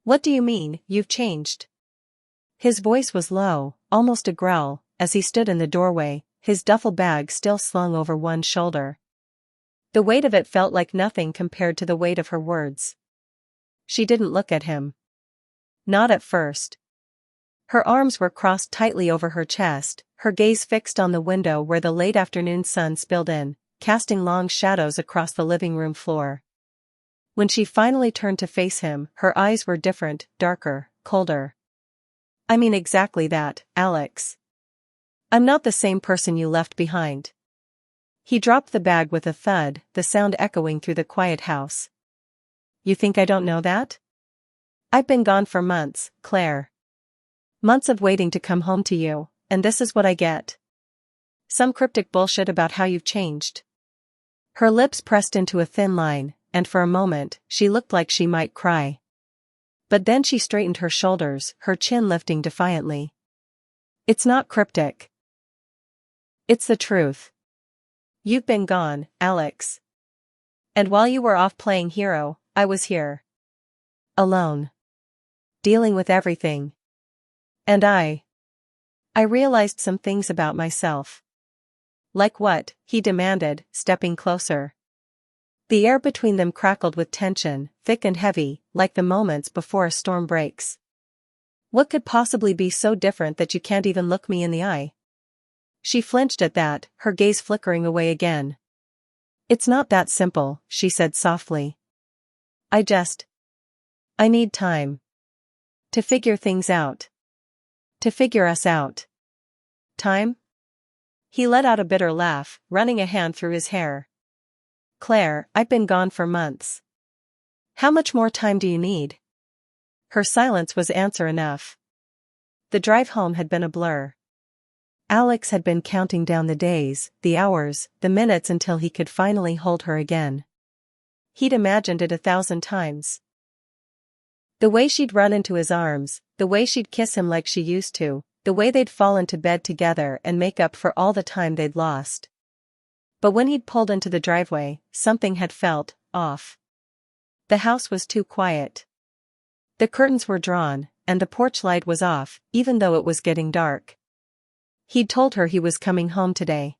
What do you mean, you've changed? His voice was low, almost a growl, as he stood in the doorway, his duffel bag still slung over one shoulder. The weight of it felt like nothing compared to the weight of her words. She didn't look at him. Not at first. Her arms were crossed tightly over her chest, her gaze fixed on the window where the late afternoon sun spilled in, casting long shadows across the living room floor. When she finally turned to face him, her eyes were different, darker, colder. I mean exactly that, Alex. I'm not the same person you left behind. He dropped the bag with a thud, the sound echoing through the quiet house. You think I don't know that? I've been gone for months, Claire. Months of waiting to come home to you, and this is what I get. Some cryptic bullshit about how you've changed. Her lips pressed into a thin line, and for a moment, she looked like she might cry. But then she straightened her shoulders, her chin lifting defiantly. It's not cryptic. It's the truth. You've been gone, Alex. And while you were off playing hero, I was here. Alone. Dealing with everything. And I realized some things about myself. Like what? He demanded, stepping closer. The air between them crackled with tension, thick and heavy, like the moments before a storm breaks. What could possibly be so different that you can't even look me in the eye? She flinched at that, her gaze flickering away again. It's not that simple, she said softly. I need time. To figure things out. To figure us out. Time? He let out a bitter laugh, running a hand through his hair. Claire, I've been gone for months. How much more time do you need? Her silence was answer enough. The drive home had been a blur. Alex had been counting down the days, the hours, the minutes until he could finally hold her again. He'd imagined it 1,000 times. The way she'd run into his arms, the way she'd kiss him like she used to, the way they'd fall into bed together and make up for all the time they'd lost. But when he'd pulled into the driveway, something had felt off. The house was too quiet. The curtains were drawn, and the porch light was off, even though it was getting dark. He'd told her he was coming home today.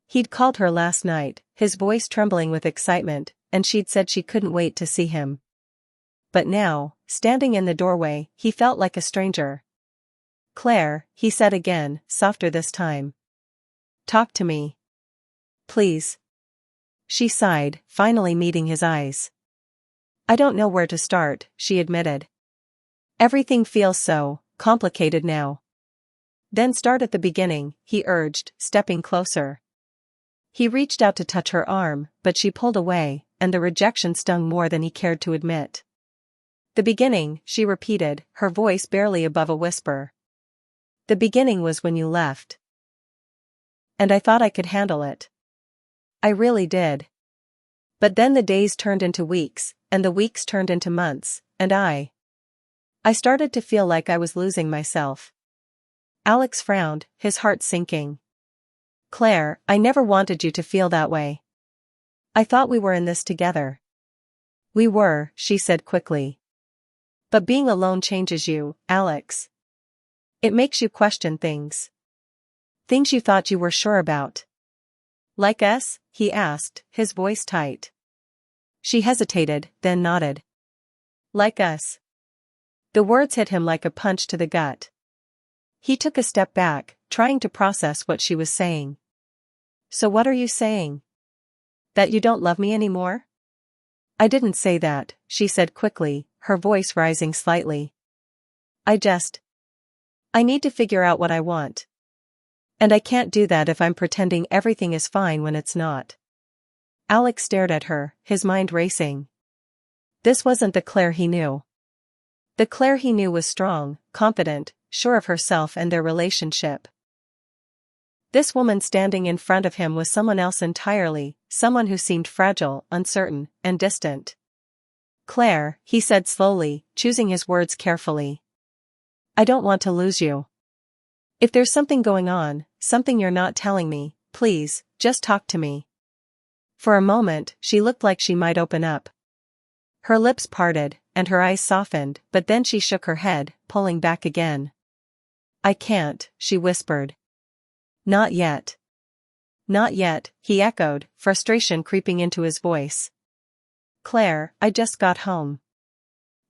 He'd called her last night, his voice trembling with excitement, and she'd said she couldn't wait to see him. But now, standing in the doorway, he felt like a stranger. Claire, he said again, softer this time. Talk to me. Please. She sighed, finally meeting his eyes. I don't know where to start, she admitted. Everything feels so complicated now. Then start at the beginning, he urged, stepping closer. He reached out to touch her arm, but she pulled away, and the rejection stung more than he cared to admit. The beginning, she repeated, her voice barely above a whisper. The beginning was when you left. And I thought I could handle it. I really did. But then the days turned into weeks, and the weeks turned into months, and I started to feel like I was losing myself. Alex frowned, his heart sinking. Claire, I never wanted you to feel that way. I thought we were in this together. We were, she said quickly. But being alone changes you, Alex. It makes you question things. Things you thought you were sure about. Like us? He asked, his voice tight. She hesitated, then nodded. Like us. The words hit him like a punch to the gut. He took a step back, trying to process what she was saying. So what are you saying? That you don't love me anymore? I didn't say that, she said quickly, her voice rising slightly. I need to figure out what I want. And I can't do that if I'm pretending everything is fine when it's not. Alex stared at her, his mind racing. This wasn't the Claire he knew. The Claire he knew was strong, confident, sure of herself and their relationship. This woman standing in front of him was someone else entirely, someone who seemed fragile, uncertain, and distant. Claire, he said slowly, choosing his words carefully. I don't want to lose you. If there's something going on, something you're not telling me, please, just talk to me. For a moment, she looked like she might open up. Her lips parted, and her eyes softened, but then she shook her head, pulling back again. I can't, she whispered. Not yet. Not yet, he echoed, frustration creeping into his voice. Claire, I just got home.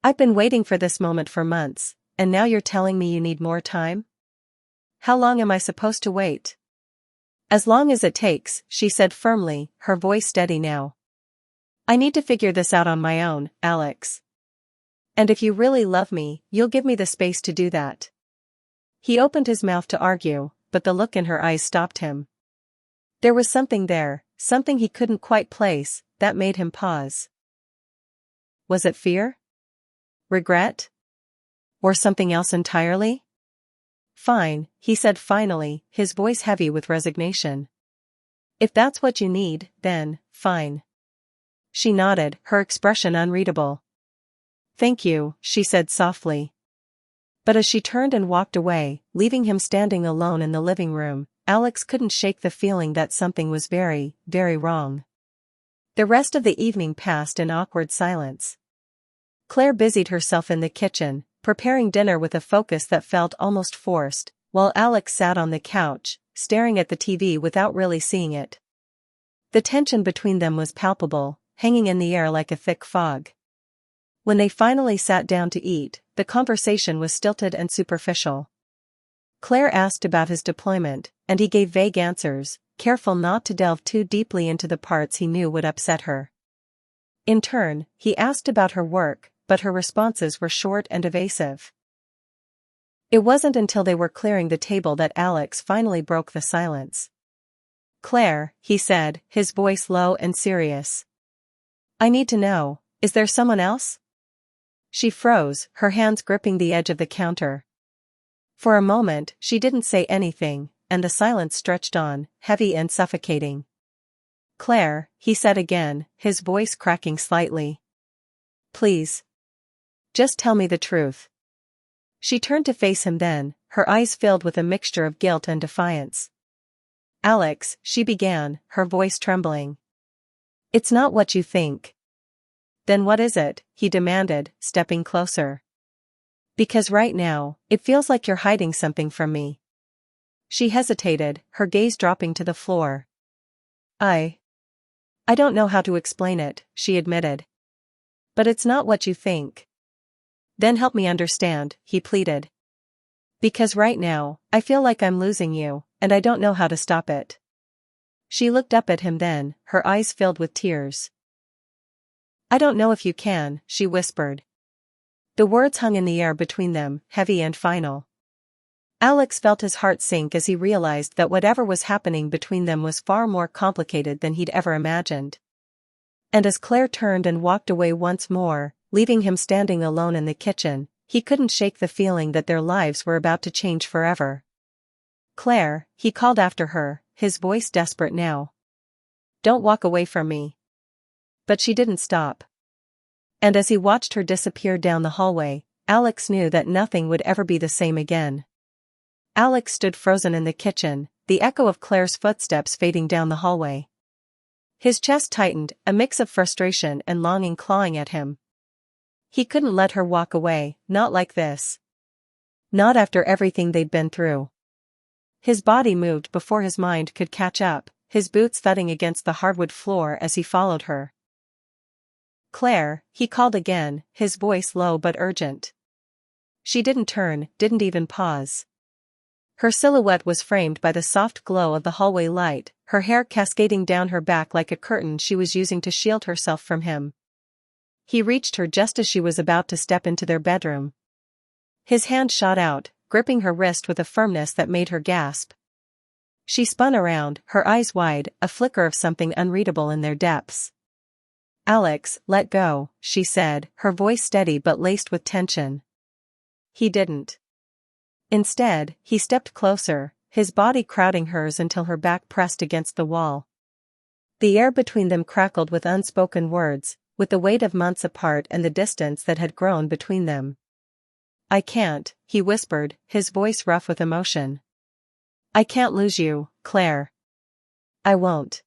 I've been waiting for this moment for months, and now you're telling me you need more time? How long am I supposed to wait? As long as it takes, she said firmly, her voice steady now. I need to figure this out on my own, Alex. And if you really love me, you'll give me the space to do that. He opened his mouth to argue, but the look in her eyes stopped him. There was something there, something he couldn't quite place, that made him pause. Was it fear? Regret? Or something else entirely? Fine, he said finally, his voice heavy with resignation. If that's what you need, then, fine. She nodded, her expression unreadable. Thank you, she said softly. But as she turned and walked away, leaving him standing alone in the living room, Alex couldn't shake the feeling that something was very, very wrong. The rest of the evening passed in awkward silence. Claire busied herself in the kitchen, preparing dinner with a focus that felt almost forced, while Alex sat on the couch, staring at the TV without really seeing it. The tension between them was palpable, hanging in the air like a thick fog. When they finally sat down to eat, the conversation was stilted and superficial. Claire asked about his deployment, and he gave vague answers, careful not to delve too deeply into the parts he knew would upset her. In turn, he asked about her work, but her responses were short and evasive. It wasn't until they were clearing the table that Alex finally broke the silence. Claire, he said, his voice low and serious. I need to know, is there someone else? She froze, her hands gripping the edge of the counter. For a moment, she didn't say anything, and the silence stretched on, heavy and suffocating. Claire, he said again, his voice cracking slightly. Please. Just tell me the truth. She turned to face him then, her eyes filled with a mixture of guilt and defiance. Alex, she began, her voice trembling. It's not what you think. Then what is it? He demanded, stepping closer. Because right now, it feels like you're hiding something from me. She hesitated, her gaze dropping to the floor. I don't know how to explain it, she admitted. But it's not what you think. Then help me understand, he pleaded. Because right now, I feel like I'm losing you, and I don't know how to stop it. She looked up at him then, her eyes filled with tears. I don't know if you can, she whispered. The words hung in the air between them, heavy and final. Alex felt his heart sink as he realized that whatever was happening between them was far more complicated than he'd ever imagined. And as Claire turned and walked away once more, leaving him standing alone in the kitchen, he couldn't shake the feeling that their lives were about to change forever. Claire, he called after her, his voice desperate now. Don't walk away from me. But she didn't stop. And as he watched her disappear down the hallway, Alex knew that nothing would ever be the same again. Alex stood frozen in the kitchen, the echo of Claire's footsteps fading down the hallway. His chest tightened, a mix of frustration and longing clawing at him. He couldn't let her walk away, not like this. Not after everything they'd been through. His body moved before his mind could catch up, his boots thudding against the hardwood floor as he followed her. Claire, he called again, his voice low but urgent. She didn't turn, didn't even pause. Her silhouette was framed by the soft glow of the hallway light, her hair cascading down her back like a curtain she was using to shield herself from him. He reached her just as she was about to step into their bedroom. His hand shot out, gripping her wrist with a firmness that made her gasp. She spun around, her eyes wide, a flicker of something unreadable in their depths. Alex, let go, she said, her voice steady but laced with tension. He didn't. Instead, he stepped closer, his body crowding hers until her back pressed against the wall. The air between them crackled with unspoken words, with the weight of months apart and the distance that had grown between them. I can't, he whispered, his voice rough with emotion. I can't lose you, Claire. I won't.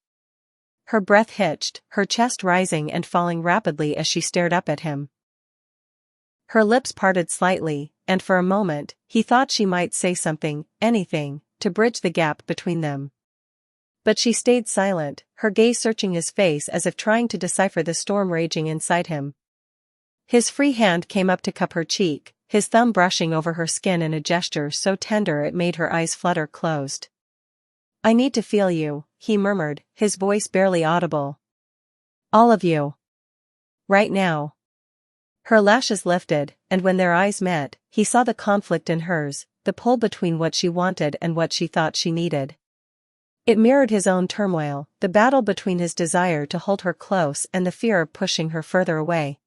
Her breath hitched, her chest rising and falling rapidly as she stared up at him. Her lips parted slightly, and for a moment, he thought she might say something, anything, to bridge the gap between them. But she stayed silent, her gaze searching his face as if trying to decipher the storm raging inside him. His free hand came up to cup her cheek, his thumb brushing over her skin in a gesture so tender it made her eyes flutter closed. "I need to feel you," he murmured, his voice barely audible. "All of you. Right now." Her lashes lifted, and when their eyes met, he saw the conflict in hers, the pull between what she wanted and what she thought she needed. It mirrored his own turmoil, the battle between his desire to hold her close and the fear of pushing her further away.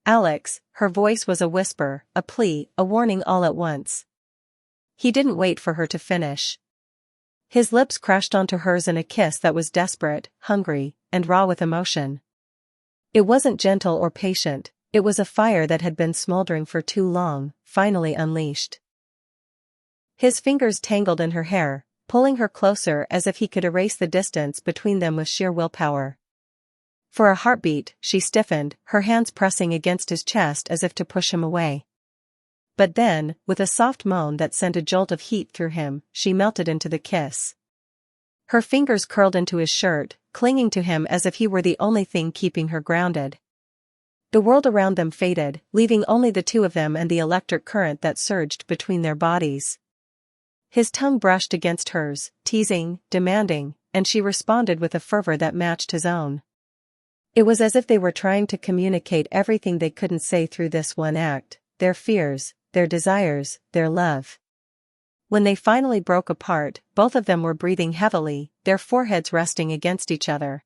"Alex," her voice was a whisper, a plea, a warning all at once. He didn't wait for her to finish. His lips crashed onto hers in a kiss that was desperate, hungry, and raw with emotion. It wasn't gentle or patient, it was a fire that had been smoldering for too long, finally unleashed. His fingers tangled in her hair, pulling her closer as if he could erase the distance between them with sheer willpower. For a heartbeat, she stiffened, her hands pressing against his chest as if to push him away. But then, with a soft moan that sent a jolt of heat through him, she melted into the kiss. Her fingers curled into his shirt, clinging to him as if he were the only thing keeping her grounded. The world around them faded, leaving only the two of them and the electric current that surged between their bodies. His tongue brushed against hers, teasing, demanding, and she responded with a fervor that matched his own. It was as if they were trying to communicate everything they couldn't say through this one act, their fears, their desires, their love. When they finally broke apart, both of them were breathing heavily, their foreheads resting against each other.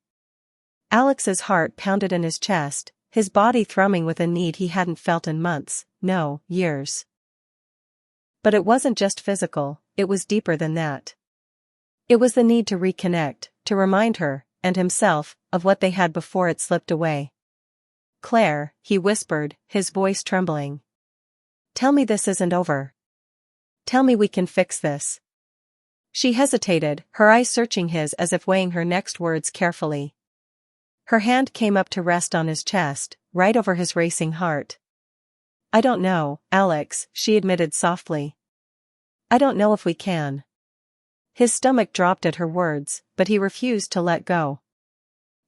Alex's heart pounded in his chest, his body thrumming with a need he hadn't felt in months, no, years. But it wasn't just physical, it was deeper than that. It was the need to reconnect, to remind her, and himself, of what they had before it slipped away. "Claire," he whispered, his voice trembling. "Tell me this isn't over. Tell me we can fix this." She hesitated, her eyes searching his as if weighing her next words carefully. Her hand came up to rest on his chest, right over his racing heart. "I don't know, Alex," she admitted softly. "I don't know if we can." His stomach dropped at her words, but he refused to let go.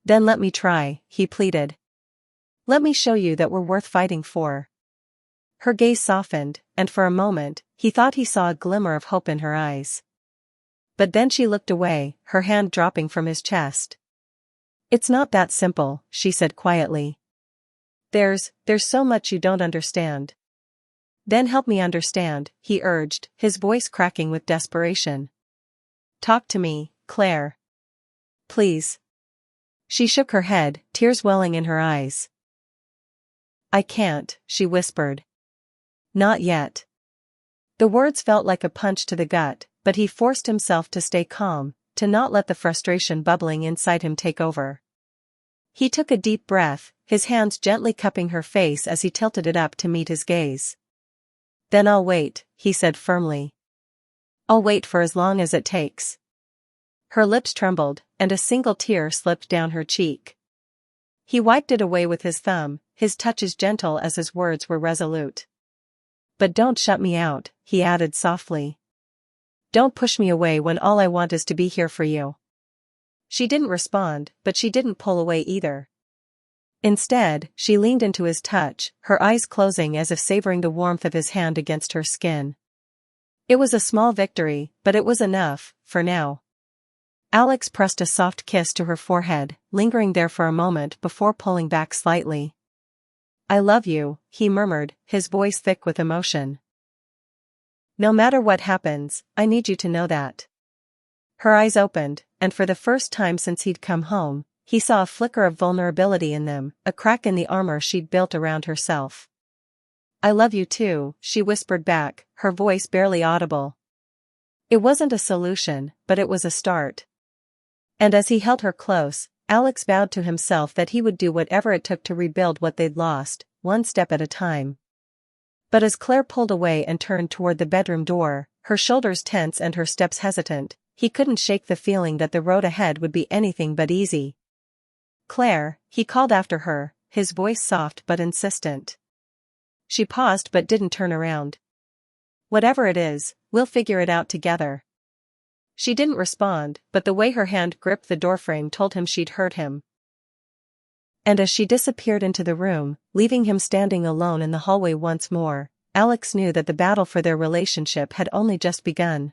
"Then let me try," he pleaded. "Let me show you that we're worth fighting for." Her gaze softened, and for a moment, he thought he saw a glimmer of hope in her eyes. But then she looked away, her hand dropping from his chest. "It's not that simple," she said quietly. There's so much you don't understand." "Then help me understand," he urged, his voice cracking with desperation. "Talk to me, Claire. Please." She shook her head, tears welling in her eyes. "I can't," she whispered. "Not yet." The words felt like a punch to the gut, but he forced himself to stay calm, to not let the frustration bubbling inside him take over. He took a deep breath, his hands gently cupping her face as he tilted it up to meet his gaze. "Then I'll wait," he said firmly. "I'll wait for as long as it takes." Her lips trembled, and a single tear slipped down her cheek. He wiped it away with his thumb, his touch as gentle as his words were resolute. "But don't shut me out," he added softly. "Don't push me away when all I want is to be here for you." She didn't respond, but she didn't pull away either. Instead, she leaned into his touch, her eyes closing as if savoring the warmth of his hand against her skin. It was a small victory, but it was enough, for now. Alex pressed a soft kiss to her forehead, lingering there for a moment before pulling back slightly. "I love you," he murmured, his voice thick with emotion. "No matter what happens, I need you to know that." Her eyes opened, and for the first time since he'd come home, he saw a flicker of vulnerability in them, a crack in the armor she'd built around herself. "I love you too," she whispered back, her voice barely audible. It wasn't a solution, but it was a start. And as he held her close, Alex vowed to himself that he would do whatever it took to rebuild what they'd lost, one step at a time. But as Claire pulled away and turned toward the bedroom door, her shoulders tense and her steps hesitant, he couldn't shake the feeling that the road ahead would be anything but easy. "Claire," he called after her, his voice soft but insistent. She paused but didn't turn around. Whatever it is, we'll figure it out together. She didn't respond, but the way her hand gripped the doorframe told him she'd hurt him. And as she disappeared into the room, leaving him standing alone in the hallway once more, Alex knew that the battle for their relationship had only just begun.